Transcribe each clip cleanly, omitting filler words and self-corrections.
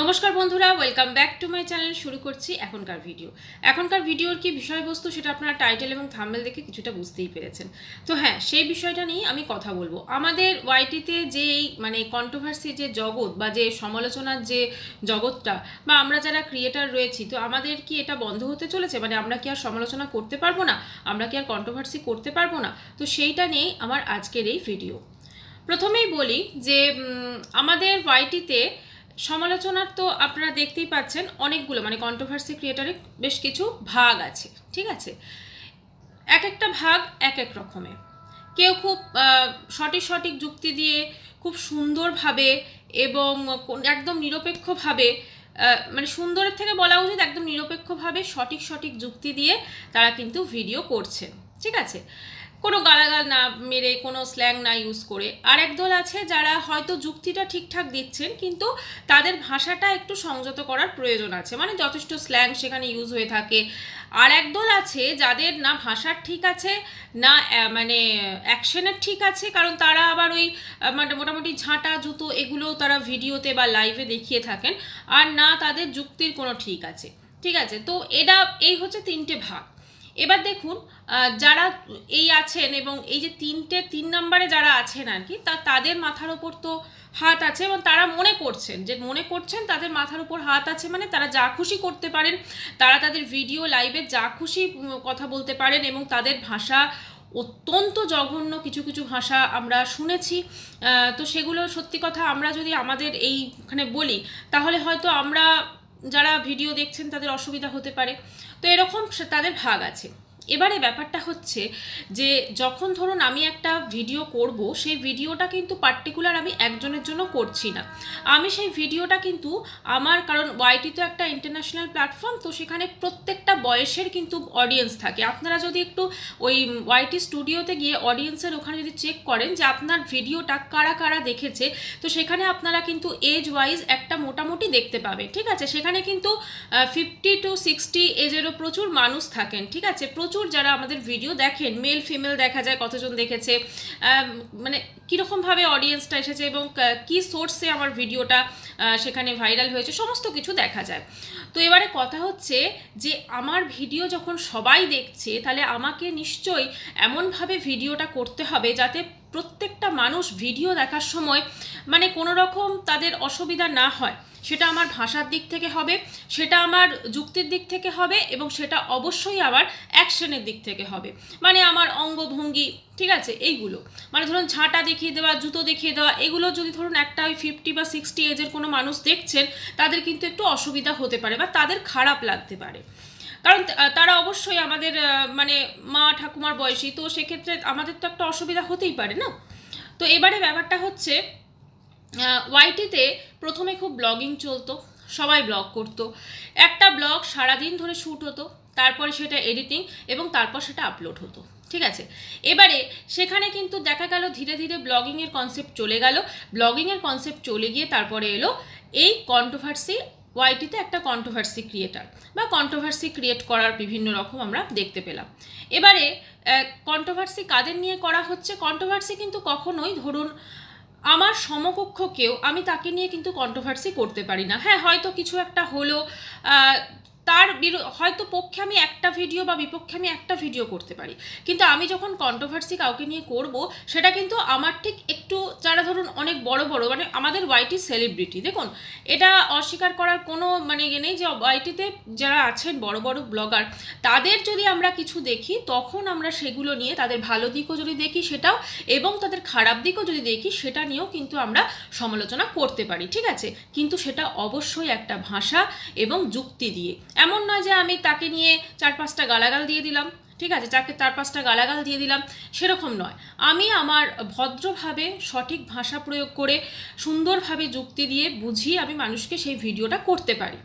নমস্কার বন্ধুরা, welcome back to my channel. শুরু করছি এখনকার ভিডিওর কি বিষয়বস্তু সেটা আপনারা টাইটেল এবং থাম্বনেল দেখে কিছুটা বুঝতেই পেরেছেন। তো হ্যাঁ, সেই বিষয়টা নিয়ে আমি কথা বলবো। আমাদের ওয়াইটিতে যে কন্ট্রোভার্সি যে জগৎ বা যে সমালোচনার যে জগৎটা, বা আমরা যারা ক্রিয়েটার রয়েছি, তো আমাদের কি এটা বন্ধ হতে চলেছে? মানে আমরা কি আর সমালোচনা করতে পারবো না? আমরা কি আর কন্ট্রোভার্সি করতে পারবো না? তো সেইটা নিয়েই আমার আজকের এই ভিডিও। প্রথমেই বলি যে আমাদের ওয়াইটিতে সমালোচনার তো আপনারা দেখতেই পাচ্ছেন অনেকগুলো, মানে কন্ট্রোভার্সি ক্রিয়েটারের বেশ কিছু ভাগ আছে। ঠিক আছে, এক একটা ভাগ এক এক রকমের। কেউ খুব সঠিক যুক্তি দিয়ে খুব সুন্দরভাবে এবং একদম নিরপেক্ষভাবে, মানে সুন্দরের থেকে বলা উচিত একদম নিরপেক্ষভাবে সঠিক যুক্তি দিয়ে তারা কিন্তু ভিডিও করছেন। ঠিক আছে, কোনো গালাগাল না মেরে, কোনো স্ল্যাং না ইউজ করে। আর একদল আছে যারা হয়তো যুক্তিটা ঠিকঠাক দিচ্ছেন, কিন্তু তাদের ভাষাটা একটু সংযত করার প্রয়োজন আছে, মানে যথেষ্ট স্ল্যাং সেখানে ইউজ হয়ে থাকে। আর একদল আছে যাদের না ভাষার ঠিক আছে, না মানে অ্যাকশনের ঠিক আছে, কারণ তারা আবার ওই মানে মোটামুটি ঝাঁটা জুতো এগুলোও তারা ভিডিওতে বা লাইভে দেখিয়ে থাকেন, আর না তাদের যুক্তির কোনো ঠিক আছে। ঠিক আছে, তো এই হচ্ছে তিনটে ভাগ। এবার দেখুন, যারা এই আছেন এবং এই যে তিন নম্বরে যারা আছেন আর কি, তাদের মাথার ওপর তো হাত আছে, এবং তারা মনে করছেন তাদের মাথার উপর হাত আছে, মানে তারা যা খুশি করতে পারেন, তারা তাদের ভিডিও লাইভে যা খুশি কথা বলতে পারেন, এবং তাদের ভাষা অত্যন্ত জঘন্য কিছু ভাষা আমরা শুনেছি। তো সেগুলো সত্যি কথা আমরা যদি আমাদের এইখানে বলি, তাহলে হয়তো আমরা যারা ভিডিও দেখছেন তাদের অসুবিধা হতে পারে। তো এরকম তাদের ভাগ আছে। এবারে ব্যাপারটা হচ্ছে যে যখন ধরুন আমি একটা ভিডিও করব, সেই ভিডিওটা কিন্তু পার্টিকুলার আমি একজনের জন্য করছি না। আমি সেই ভিডিওটা কিন্তু কারণ ওয়াইটি তো একটা ইন্টারন্যাশনাল প্ল্যাটফর্ম, তো সেখানে প্রত্যেকটা বয়সের কিন্তু অডিয়েন্স থাকে। আপনারা যদি একটু ওই ওয়াইটি স্টুডিওতে গিয়ে অডিয়েন্সের ওখানে যদি চেক করেন যে আপনার ভিডিওটা কারা দেখেছে, তো সেখানে আপনারা কিন্তু এজ ওয়াইজ একটা মোটামুটি দেখতে পাবেন। ঠিক আছে, সেখানে কিন্তু 50 to 60 এজেরও প্রচুর মানুষ থাকেন। ঠিক আছে, প্রচুর যারা আমাদের ভিডিও দেখেন, মেল ফিমেল দেখা যায় কতজন দেখেছে, মানে কীরকমভাবে অডিয়েন্সটা এসেছে এবং কি সোর্সে আমার ভিডিওটা সেখানে ভাইরাল হয়েছে, সমস্ত কিছু দেখা যায়। তো এবারে কথা হচ্ছে যে আমার ভিডিও যখন সবাই দেখছে, তাহলে আমাকে নিশ্চয়ই এমনভাবে ভিডিওটা করতে হবে যাতে প্রত্যেকটা মানুষ ভিডিও দেখার সময় মানে কোনো রকম তাদের অসুবিধা না হয়। সেটা আমার ভাষার দিক থেকে হবে, সেটা আমার যুক্তির দিক থেকে হবে, এবং সেটা অবশ্যই আমার অ্যাকশনের দিক থেকে হবে, মানে আমার অঙ্গভঙ্গি। ঠিক আছে, এইগুলো মানে ধরুন ঝাঁটা দেখিয়ে দেওয়া, জুতো দেখিয়ে দেওয়া, এগুলো যদি ধরুন একটা ওই 50 বা 60 এজের কোনো মানুষ দেখছেন, তাদের কিন্তু একটু অসুবিধা হতে পারে বা তাদের খারাপ লাগতে পারে, কারণ তারা অবশ্যই আমাদের মানে মা ঠাকুমার বয়সী, তো সেক্ষেত্রে আমাদের তো একটা অসুবিধা হতেই পারে না। তো এবারে ব্যাপারটা হচ্ছে ওয়াইটিতে প্রথমে খুব ব্লগিং চলতো, সবাই ব্লগ করতো, একটা ব্লগ সারাদিন ধরে শ্যুট হতো, তারপরে সেটা এডিটিং এবং তারপর সেটা আপলোড হতো। ঠিক আছে, এবারে সেখানে কিন্তু দেখা গেল ধীরে ধীরে ব্লগিংয়ের কনসেপ্ট চলে গেল, ব্লগিংয়ের কনসেপ্ট চলে গিয়ে তারপরে এলো এই কন্ট্রোভার্সি। ওয়াইটিতে একটা কন্ট্রোভার্সি ক্রিয়েটার বা কন্ট্রোভার্সি ক্রিয়েট করার বিভিন্ন রকম আমরা দেখতে পেলাম। এবারে কন্ট্রোভার্সি কাদের নিয়ে করা হচ্ছে? কন্ট্রোভার্সি কিন্তু কখনোই ধরুন আমার সমকক্ষ কেউ, আমি তাকে নিয়ে কিন্তু কন্ট্রোভার্সি করতে পারি না। হ্যাঁ, হয়তো কিছু একটা হলো, তার হয়তো পক্ষে আমি একটা ভিডিও বা বিপক্ষে আমি একটা ভিডিও করতে পারি, কিন্তু আমি যখন কন্ট্রোভার্সি কাউকে নিয়ে করব, সেটা কিন্তু আমার ঠিক একটু, যারা ধরুন অনেক বড় মানে আমাদের ওয়াইটি সেলিব্রিটি, দেখুন এটা অস্বীকার করার কোনো মানে ইয়ে নেই যে ওয়াইটিতে যারা আছেন বড় ব্লগার, তাদের যদি আমরা কিছু দেখি, তখন আমরা সেগুলো নিয়ে তাদের ভালো দিকও যদি দেখি সেটাও, এবং তাদের খারাপ দিকও যদি দেখি সেটা নিয়েও কিন্তু আমরা সমালোচনা করতে পারি। ঠিক আছে, কিন্তু সেটা অবশ্যই একটা ভাষা এবং যুক্তি দিয়ে। এমন নয় যে আমি তাকে নিয়ে 4-5টা গালাগাল দিয়ে দিলাম, ঠিক আছে, তাকে 4-5টা গালাগাল দিয়ে দিলাম, সেরকম নয়। আমি আমার ভদ্রভাবে সঠিক ভাষা প্রয়োগ করে সুন্দরভাবে যুক্তি দিয়ে বুঝিয়ে আমি মানুষকে সেই ভিডিওটা করতে পারি।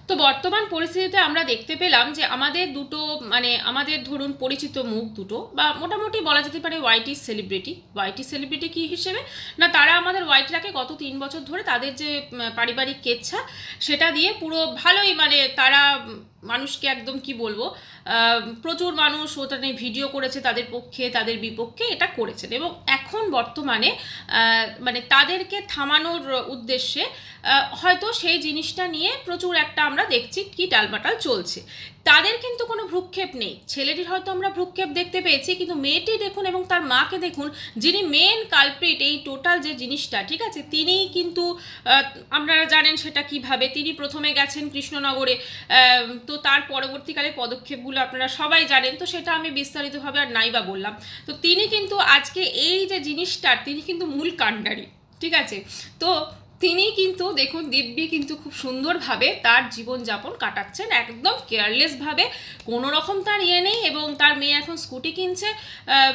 তো বর্তমান পরিস্থিতিতে আমরা দেখতে পেলাম যে আমাদের দুটো মানে আমাদের ধরুন পরিচিত মুখ দুটো, বা মোটামুটি বলা যেতে পারে ওয়াইটি সেলিব্রিটি কি হিসেবে না, তারা আমাদের ওয়াইটিটাকে গত 3 বছর ধরে তাদের যে পারিবারিক কেচ্ছা সেটা দিয়ে পুরো ভালোই, মানে তারা মানুষকে একদম কি বলবো, প্রচুর মানুষ ওটা নিয়ে ভিডিও করেছে, তাদের পক্ষে তাদের বিপক্ষে এটা করেছেন। এবং এখন বর্তমানে মানে তাদেরকে থামানোর উদ্দেশ্যে হয়তো সেই জিনিসটা নিয়ে প্রচুর একটা আমরা দেখছি কি টালমাটাল চলছে। তাদের কিন্তু কোনো ভ্রুক্ষেপ নেই, ছেলেটির হয়তো আমরা ভ্রুক্ষেপ দেখতে পেয়েছি, কিন্তু মেয়েটি দেখুন এবং তার মাকে দেখুন, যিনি মেন কালপ্রিট এই টোটাল যে জিনিসটা, ঠিক আছে, তিনি কিন্তু আপনারা জানেন সেটা কিভাবে তিনি প্রথমে গেছেন কৃষ্ণনগরে, তো তার পরবর্তীকালে পদক্ষেপগুলো আপনারা সবাই জানেন, তো সেটা আমি বিস্তারিতভাবে আর নাই বা বললাম। তো তিনি কিন্তু আজকে এই যে জিনিসটার তিনি কিন্তু মূল কাণ্ডারি, ঠিক আছে। তো তিনি কিন্তু দেখুন দিব্যি কিন্তু খুব সুন্দরভাবে তার জীবনযাপন কাটাচ্ছেন, একদম কেয়ারলেসভাবে, কোনো রকম তার ইয়ে নেই। এবং তার মেয়ে এখন স্কুটি কিনছে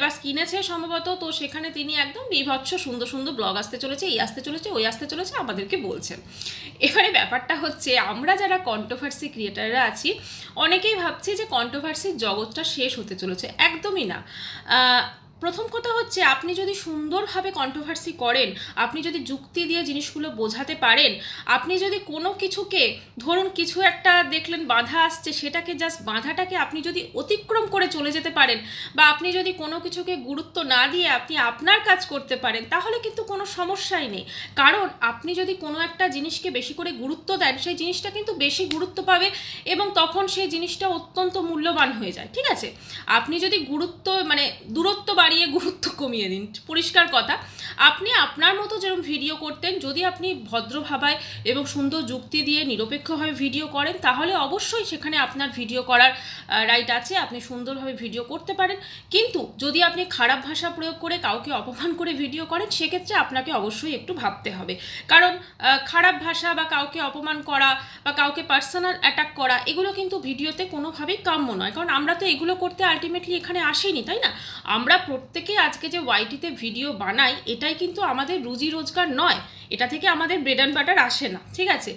বা কিনেছে সম্ভবত, তো সেখানে তিনি একদম বিভৎস সুন্দর সুন্দর ব্লগ আসতে চলেছে, এই আসতে চলেছে, ওই আসতে চলেছে, আমাদেরকে বলছেন। এবারে ব্যাপারটা হচ্ছে আমরা যারা কন্ট্রোভার্সি ক্রিয়েটাররা আছি অনেকেই ভাবছি যে কন্ট্রোভার্সির জগৎটা শেষ হতে চলেছে, একদমই না। প্রথম কথা হচ্ছে আপনি যদি সুন্দরভাবে কন্ট্রোভার্সি করেন, আপনি যদি যুক্তি দিয়ে জিনিসগুলো বোঝাতে পারেন, আপনি যদি কোনো কিছুকে ধরুন কিছু একটা দেখলেন বাধা আসছে, সেটাকে জাস্ট বাধাটাকে আপনি যদি অতিক্রম করে চলে যেতে পারেন, বা আপনি যদি কোনো কিছুকে গুরুত্ব না দিয়ে আপনি আপনার কাজ করতে পারেন, তাহলে কিন্তু কোনো সমস্যাই নেই। কারণ আপনি যদি কোনো একটা জিনিসকে বেশি করে গুরুত্ব দেন, সেই জিনিসটা কিন্তু বেশি গুরুত্ব পাবে এবং তখন সেই জিনিসটা অত্যন্ত মূল্যবান হয়ে যায়, ঠিক আছে। আপনি যদি গুরুত্ব মানে দূরত্ব বাড়িয়ে গুরুত্ব কমিয়ে দিন, পরিষ্কার কথা। আপনি আপনার মতো যেরকম ভিডিও করতেন, যদি আপনি ভদ্রভাবায় এবং সুন্দর যুক্তি দিয়ে নিরপেক্ষভাবে ভিডিও করেন, তাহলে অবশ্যই সেখানে আপনার ভিডিও করার রাইট আছে, আপনি সুন্দরভাবে ভিডিও করতে পারেন। কিন্তু যদি আপনি খারাপ ভাষা প্রয়োগ করে কাউকে অপমান করে ভিডিও করেন, সেক্ষেত্রে আপনাকে অবশ্যই একটু ভাবতে হবে। কারণ খারাপ ভাষা বা কাউকে অপমান করা বা কাউকে পার্সোনাল অ্যাটাক করা, এগুলো কিন্তু ভিডিওতে কোনোভাবেই কাম্য নয়। কারণ আমরা তো এগুলো করতে আলটিমেটলি এখানে আসিনি, তাই না? আমরা প্রত্যেকে আজকে যে ওয়াইটিতে ভিডিও বানাই, এটাই কিন্তু আমাদের রুজি রোজগার নয়, এটা থেকে আমাদের ব্রেড অ্যান্ড বাটার আসে না, ঠিক আছে।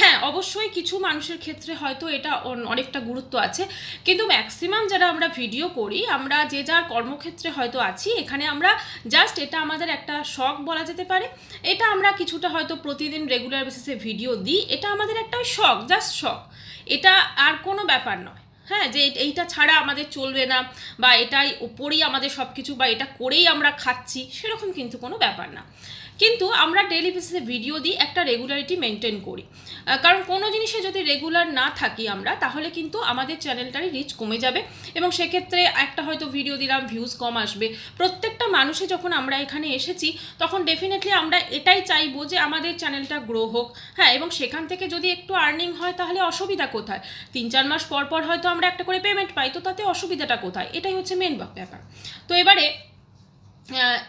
হ্যাঁ, অবশ্যই কিছু মানুষের ক্ষেত্রে হয়তো এটা অনেকটা গুরুত্ব আছে, কিন্তু ম্যাক্সিমাম যারা আমরা ভিডিও করি, আমরা যে যার কর্মক্ষেত্রে হয়তো আছি, এখানে আমরা জাস্ট এটা আমাদের একটা শখ বলা যেতে পারে। এটা আমরা কিছুটা হয়তো প্রতিদিন রেগুলার বেসিসে ভিডিও দিই, এটা আমাদের একটা শখ, জাস্ট শখ, এটা আর কোনো ব্যাপার নয়। হ্যাঁ, যে এইটা ছাড়া আমাদের চলবে না বা এটাই ওপরই আমাদের সব কিছু বা এটা করেই আমরা খাচ্ছি, সেরকম কিন্তু কোনো ব্যাপার না। কিন্তু আমরা ডেইলি বেসিসে ভিডিও দিই, একটা রেগুলারিটি মেনটেন করি। কারণ কোনো জিনিসে যদি রেগুলার না থাকি আমরা, তাহলে কিন্তু আমাদের চ্যানেলটারই রিচ কমে যাবে এবং সেক্ষেত্রে একটা হয়তো ভিডিও দিলাম, ভিউজ কম আসবে। প্রত্যেকটা মানুষে যখন আমরা এখানে এসেছি, তখন ডেফিনেটলি আমরা এটাই চাইবো যে আমাদের চ্যানেলটা গ্রো হোক। হ্যাঁ, এবং সেখান থেকে যদি একটু আর্নিং হয়, তাহলে অসুবিধা কোথায়? 3-4 মাস পর পর হয়তো আমরা একটা করে পেমেন্ট পাই, তো তাতে অসুবিধাটা কোথায়? এটাই হচ্ছে মেন ব্যাপার। তো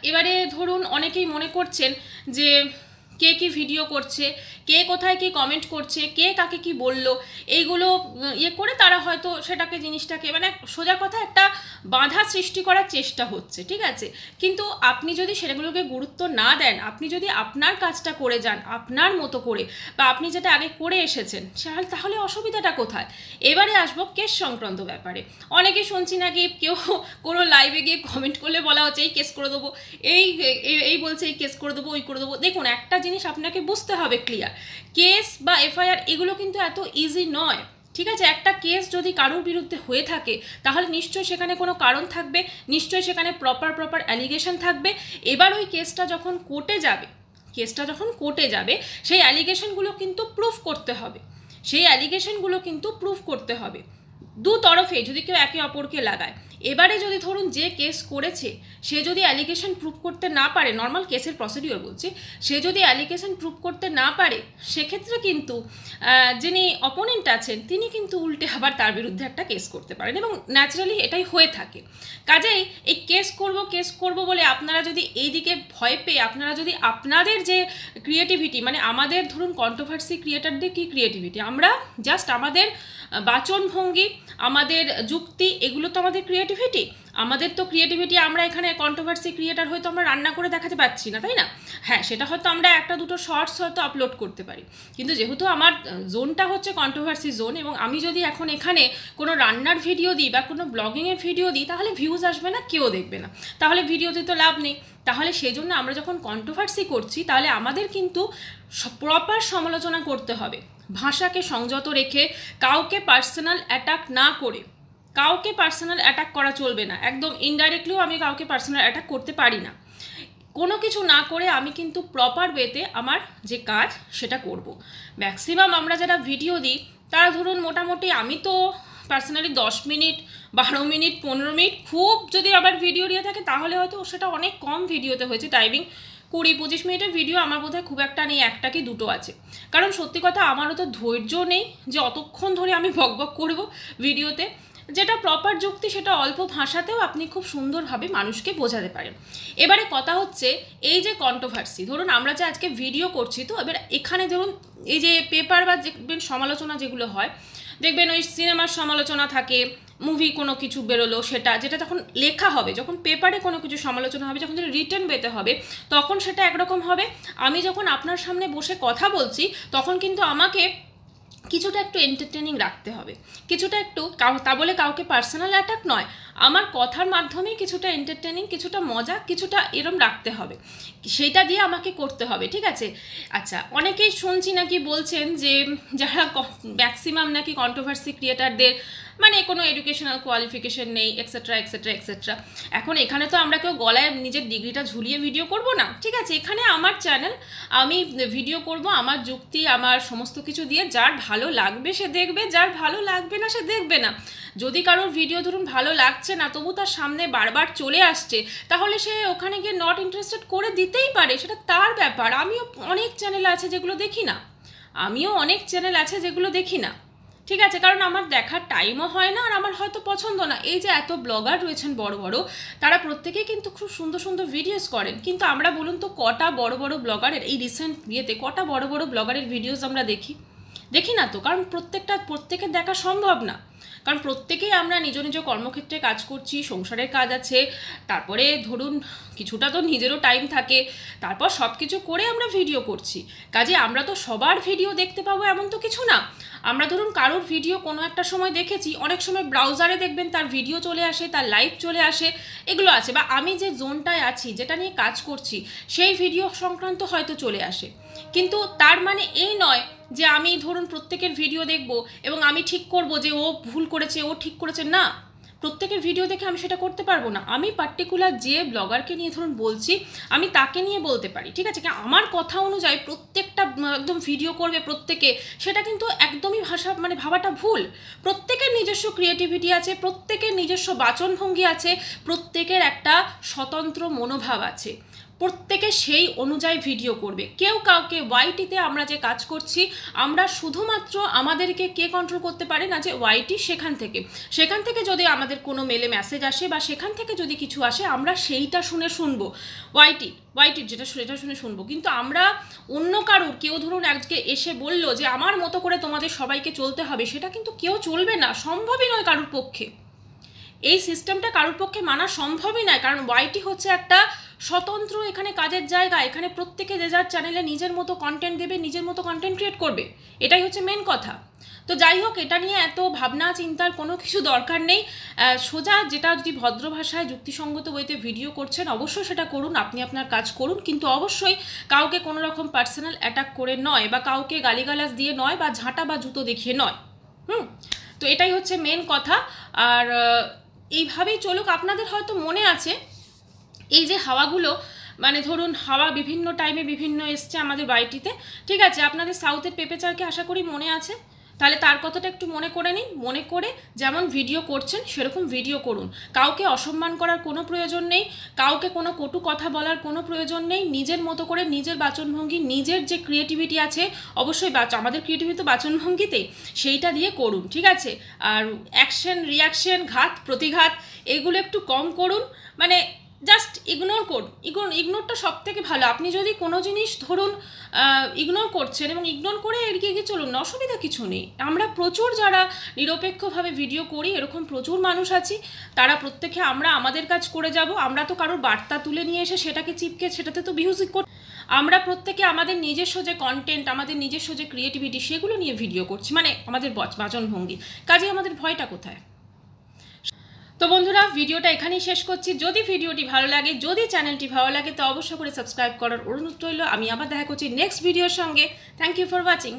এবারে ধরুন অনেকেই মনে করছেন যে কে কি ভিডিও করছে, কে কোথায় কি কমেন্ট করছে, কে কাকে কি বলল, এইগুলো ইয়ে করে তারা হয়তো সেটাকে জিনিসটাকে মানে সোজা কথা একটা বাধা সৃষ্টি করার চেষ্টা হচ্ছে, ঠিক আছে। কিন্তু আপনি যদি সেগুলোকে গুরুত্ব না দেন, আপনি যদি আপনার কাজটা করে যান আপনার মতো করে, বা আপনি যেটা আগে করে এসেছেন, তাহলে অসুবিধাটা কোথায়? এবারে আসবো কেস সংক্রান্ত ব্যাপারে। অনেকে শুনছি নাকি কেউ কোনো লাইভে গিয়ে কমেন্ট করলে বলা হচ্ছে এই কেস করে দেবো, এই বলছে এই কেস করে দেবো, ওই করে দেবো। দেখুন, একটা জিনিস আপনাকে বুঝতে হবে ক্লিয়ার, কেস বা এফআইআর এগুলো কিন্তু এত ইজি নয়, ঠিক আছে। একটা কেস যদি কারোর বিরুদ্ধে হয়ে থাকে, তাহলে নিশ্চয়ই সেখানে কোনো কারণ থাকবে, নিশ্চয়ই সেখানে প্রপার অ্যালিগেশন থাকবে। এবার ওই কেসটা যখন কোর্টে যাবে, সেই অ্যালিগেশনগুলো কিন্তু প্রুফ করতে হবে, দু তরফে যদি কেউ একে অপরকে লাগায়। এবারে যদি ধরুন যে কেস করেছে সে যদি অ্যালিগেশন প্রুফ করতে না পারে, নর্মাল কেসের প্রসিডিওর বলছি, সে যদি অ্যালিগেশন প্রুফ করতে না পারে, সেক্ষেত্রে কিন্তু যিনি অপোনেন্ট আছেন তিনি কিন্তু উল্টে আবার তার বিরুদ্ধে একটা কেস করতে পারেন, এবং ন্যাচারালি এটাই হয়ে থাকে। কাজেই এই কেস করব বলে আপনারা যদি এই দিকে ভয় পেয়ে, আপনারা যদি আপনাদের যে ক্রিয়েটিভিটি, মানে আমাদের ধরুন কন্ট্রোভার্সি ক্রিয়েটারদের কি ক্রিয়েটিভিটি, আমরা জাস্ট আমাদের বাচনভঙ্গি, আমাদের যুক্তি, এগুলো তো আমাদের ক্রিয়েটিভিটি। আমাদের তো ক্রিয়েটিভিটি, আমরা এখানে কন্ট্রোভার্সি ক্রিয়েটার হয়তো আমরা রান্না করে দেখাতে পারছি না, তাই না? হ্যাঁ, সেটা হয়তো আমরা একটা দুটো শর্টস হয়তো আপলোড করতে পারি, কিন্তু যেহেতু আমার জোনটা হচ্ছে কন্ট্রোভার্সি জোন, এবং আমি যদি এখন এখানে কোনো রান্নার ভিডিও দিই বা কোনো ব্লগিংয়ের ভিডিও দিই, তাহলে ভিউজ আসবে না, কেউ দেখবে না, তাহলে ভিডিওতে তো লাভ নেই। তাহলে সেই জন্য আমরা যখন কন্ট্রোভার্সি করছি, তাহলে আমাদের কিন্তু প্রপার সমালোচনা করতে হবে, ভাষাকে সংযত রেখে, কাউকে পার্সোনাল অ্যাটাক না করে। কাউকে পার্সোনাল অ্যাটাক করা চলবে না, একদম ইনডাইরেক্টলিও আমি কাউকে পার্সোনাল অ্যাটাক করতে পারি না। কোনো কিছু না করে আমি কিন্তু প্রপার ওয়েতে আমার যে কাজ সেটা করব। ম্যাক্সিমাম আমরা যারা ভিডিও দিই তারা ধরুন মোটামুটি, আমি তো পার্সোনালি 10 মিনিট, 12 মিনিট, 15 মিনিট, খুব যদি আবার ভিডিও দিয়ে থাকে তাহলে হয়তো সেটা অনেক কম ভিডিওতে হয়েছে, টাইমিং 20-25 মিনিটের ভিডিও আমার বোধহয় খুব একটা নেই, একটা কি দুটো আছে। কারণ সত্যি কথা, আমারও তো ধৈর্য নেই যে অতক্ষণ ধরে আমি বকবক করব ভিডিওতে। যেটা প্রপার যুক্তি সেটা অল্প ভাষাতেও আপনি খুব সুন্দরভাবে মানুষকে বোঝাতে পারেন। এবারে কথা হচ্ছে এই যে কন্ট্রোভার্সি, ধরুন আমরা যে আজকে ভিডিও করছি, তো এবার এখানে ধরুন এই যে পেপার বা দেখবেন সমালোচনা যেগুলো হয়, দেখবেন ওই সিনেমার সমালোচনা থাকে, মুভি কোনো কিছু বেরোলো সেটা, যেটা যখন লেখা হবে, যখন পেপারে কোনো কিছু সমালোচনা হবে, যখন রিটেন পেতে হবে, তখন সেটা একরকম হবে। আমি যখন আপনার সামনে বসে কথা বলছি, তখন কিন্তু আমাকে কিছুটা একটু এন্টারটেনিং রাখতে হবে, কিছুটা একটু, তা বলে কাউকে পার্সোনাল অ্যাটাক নয়, আমার কথার মাধ্যমে কিছুটা এন্টারটেনিং, কিছুটা মজা, কিছুটা এরম রাখতে হবে, সেইটা দিয়ে আমাকে করতে হবে, ঠিক আছে? আচ্ছা, অনেকেই শুনছি নাকি বলছেন যে যারা ম্যাক্সিমাম নাকি কন্ট্রোভার্সি ক্রিয়েটারদের মানে কোনো এডুকেশনাল কোয়ালিফিকেশন নেই, এক্সেট্রা এক্সেট্রা এক্সেট্রা। এখন এখানে তো আমরা কেউ গলায় নিজের ডিগ্রিটা ঝুলিয়ে ভিডিও করব না, ঠিক আছে? এখানে আমার চ্যানেল, আমি ভিডিও করব আমার যুক্তি, আমার সমস্ত কিছু দিয়ে, যার ভালো লাগবে সে দেখবে, যার ভালো লাগবে না সে দেখবে না। যদি কারোর ভিডিও ধরুন ভালো লাগছে না, তবু তার সামনে বারবার চলে আসছে, তাহলে সে ওখানে গিয়ে নট ইন্টারেস্টেড করে দিতেই পারে, সেটা তার ব্যাপার। আমিও অনেক চ্যানেল আছে যেগুলো দেখি না, ঠিক আছে? কারণ আমার দেখার টাইমও হয় না, আর আমার হয়তো পছন্দ না। এই যে এত ব্লগার রয়েছেন বড় বড়, তারা প্রত্যেকেই কিন্তু খুব সুন্দর সুন্দর ভিডিওস করেন, কিন্তু আমরা বলুন তো কটা বড় বড় ব্লগারের, এই রিসেন্ট ইয়েতে কটা বড় বড় ব্লগারের ভিডিওস আমরা দেখি না তো, কারণ প্রত্যেকের দেখা সম্ভব না, কারণ প্রত্যেকেই আমরা নিজ নিজ কর্মক্ষেত্রে কাজ করছি, সংসারের কাজ আছে, তারপরে ধরুন কিছুটা তো নিজেরও টাইম থাকে, তারপর সব কিছু করে আমরা ভিডিও করছি। কাজে আমরা তো সবার ভিডিও দেখতে পাবো এমন তো কিছু না। আমরা ধরুন কারোর ভিডিও কোনো একটা সময় দেখেছি, অনেক সময় ব্রাউজারে দেখবেন তার ভিডিও চলে আসে, তার লাইভ চলে আসে, এগুলো আছে, বা আমি যে জোনটায় আছি, যেটা নিয়ে কাজ করছি, সেই ভিডিও সংক্রান্ত হয়তো চলে আসে। কিন্তু তার মানে এই নয় যে আমি ধরুন প্রত্যেকের ভিডিও দেখব এবং আমি ঠিক করব যে ও ভুল করেছে, ও ঠিক করেছে, না। প্রত্যেকের ভিডিও দেখে আমি সেটা করতে পারবো না। আমি পার্টিকুলার যে ব্লগারকে নিয়ে ধরুন বলছি, আমি তাকে নিয়ে বলতে পারি, ঠিক আছে? আমার কথা অনুযায়ী প্রত্যেকটা একদম ভিডিও করবে প্রত্যেকে, সেটা কিন্তু একদমই ভাবাটা ভুল। প্রত্যেকের নিজস্ব ক্রিয়েটিভিটি আছে, প্রত্যেকের নিজস্ব বাচনভঙ্গি আছে, প্রত্যেকের একটা স্বতন্ত্র মনোভাব আছে, প্রত্যেকে সেই অনুযায়ী ভিডিও করবে। কেউ কাউকে, ওয়াইটিতে আমরা যে কাজ করছি, আমরা শুধুমাত্র আমাদেরকে কে কন্ট্রোল করতে পারে না, যে ওয়াইটি সেখান থেকে যদি আমাদের কোনো মেলে মেসেজ আসে বা সেখান থেকে যদি কিছু আসে, আমরা সেইটা শুনবো, ওয়াইটির যেটা সেটা শুনবো। কিন্তু আমরা অন্য কারুর, কেউ ধরুন আজকে এসে বললো যে আমার মতো করে তোমাদের সবাইকে চলতে হবে, সেটা কিন্তু কেউ চলবে না, সম্ভবই নয় কারুর পক্ষে। এই সিস্টেমটা কারোর পক্ষে মানা সম্ভবই নয়, কারণ ওয়াইটি হচ্ছে একটা স্বতন্ত্র এখানে কাজের জায়গা, এখানে প্রত্যেকে যে যার চ্যানেলে নিজের মতো কন্টেন্ট দেবে, নিজের মতো কন্টেন্ট ক্রিয়েট করবে, এটাই হচ্ছে মেন কথা। তো যাই হোক, এটা নিয়ে এত ভাবনা চিন্তার কোনো কিছু দরকার নেই। সোজা যেটা, যদি ভদ্র ভাষায় যুক্তিসঙ্গত ওয়েতে ভিডিও করছেন, অবশ্যই সেটা করুন, আপনি আপনার কাজ করুন, কিন্তু অবশ্যই কাউকে কোনো রকম পার্সোনাল অ্যাটাক করে নয়, বা কাউকে গালিগালাজ দিয়ে নয়, বা ঝাঁটা বা জুতো দেখিয়ে নয়। তো এটাই হচ্ছে মেন কথা। আর এইভাবেই চলুক। আপনাদের হয়তো মনে আছে এই যে হাওয়াগুলো, মানে ধরুন হাওয়া বিভিন্ন টাইমে বিভিন্ন এসছে আমাদের বাড়িটিতে, ঠিক আছে? আপনাদের সাউথের পেঁপেচারকে আশা করি মনে আছে, তাহলে তার কথাটা একটু মনে করে নিন। মনে করে যেমন ভিডিও করছেন সেরকম ভিডিও করুন, কাউকে অসম্মান করার কোনো প্রয়োজন নেই, কাউকে কোনো কটু কথা বলার কোনো প্রয়োজন নেই। নিজের মতো করে নিজের বাচনভঙ্গি, নিজের যে ক্রিয়েটিভিটি আছে, অবশ্যই আমাদের ক্রিয়েটিভিটি তো বাচনভঙ্গিতেই, সেইটা দিয়ে করুন, ঠিক আছে? আর অ্যাকশন রিয়াকশন, ঘাত প্রতিঘাত, এগুলো একটু কম করুন। মানে জাস্ট ইগনোর করুন। ইগনোরটা সব থেকে ভালো। আপনি যদি কোনো জিনিস ধরুন ইগনোর করছেন এবং ইগনোর করে এগিয়ে গিয়ে চলুন, অসুবিধা কিছু নেই। আমরা প্রচুর যারা নিরপেক্ষভাবে ভিডিও করি এরকম প্রচুর মানুষ আছি, তারা প্রত্যেকে আমরা আমাদের কাজ করে যাব। আমরা তো কারোর বার্তা তুলে নিয়ে এসে সেটাকে চিপকে সেটাতে তো মিউজিক করি। আমরা প্রত্যেকে আমাদের নিজস্ব যে কন্টেন্ট, আমাদের নিজস্ব যে ক্রিয়েটিভিটি, সেগুলো নিয়ে ভিডিও করছি, মানে আমাদের বাচনভঙ্গি। কাজেই আমাদের ভয়টা কোথায়? তো বন্ধুরা, ভিডিওটা এখানেই শেষ করছি। যদি ভিডিওটি ভালো লাগে, যদি চ্যানেলটি ভালো লাগে, তো অবশ্যই করে সাবস্ক্রাইব করার অনুরোধ রইল। আমি আবার দেখা করছি নেক্সট ভিডিওর সঙ্গে। Thank you for watching.